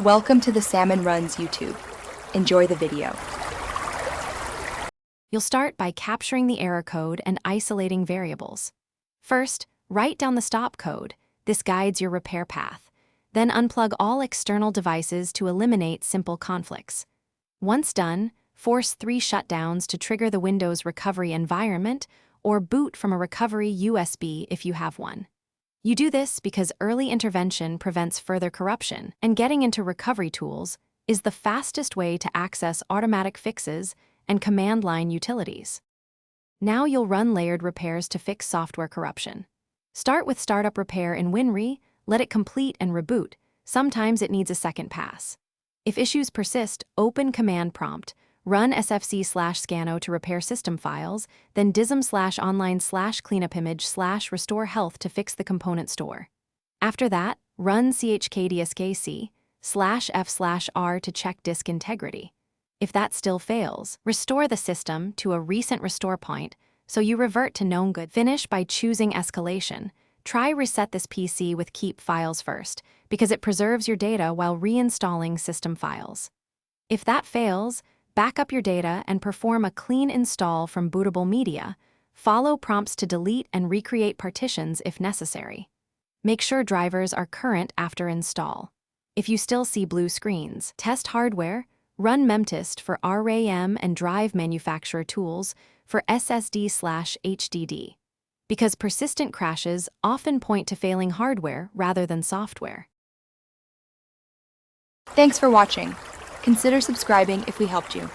Welcome to the Salmon Runs YouTube. Enjoy the video. You'll start by capturing the error code and isolating variables. First, write down the stop code. This guides your repair path. Then unplug all external devices to eliminate simple conflicts. Once done, force 3 shutdowns to trigger the Windows recovery environment or boot from a recovery USB if you have one. You do this because early intervention prevents further corruption, and getting into recovery tools is the fastest way to access automatic fixes and command line utilities. Now you'll run layered repairs to fix software corruption. Start with startup repair in WinRe, let it complete and reboot. Sometimes it needs a second pass. If issues persist, open command prompt, run sfc/scano to repair system files, then dism/online/cleanupimage/restore health to fix the component store. After that, run chkdskc/f/r to check disk integrity. If that still fails, restore the system to a recent restore point so you revert to known good. Finish by choosing escalation. Try reset this PC with keep files first, because it preserves your data while reinstalling system files. If that fails, back up your data and perform a clean install from bootable media. Follow prompts to delete and recreate partitions if necessary. Make sure drivers are current after install. If you still see blue screens, test hardware, run memtest for RAM and drive manufacturer tools for SSD/HDD. Because persistent crashes often point to failing hardware rather than software. Thanks for watching. Consider subscribing if we helped you.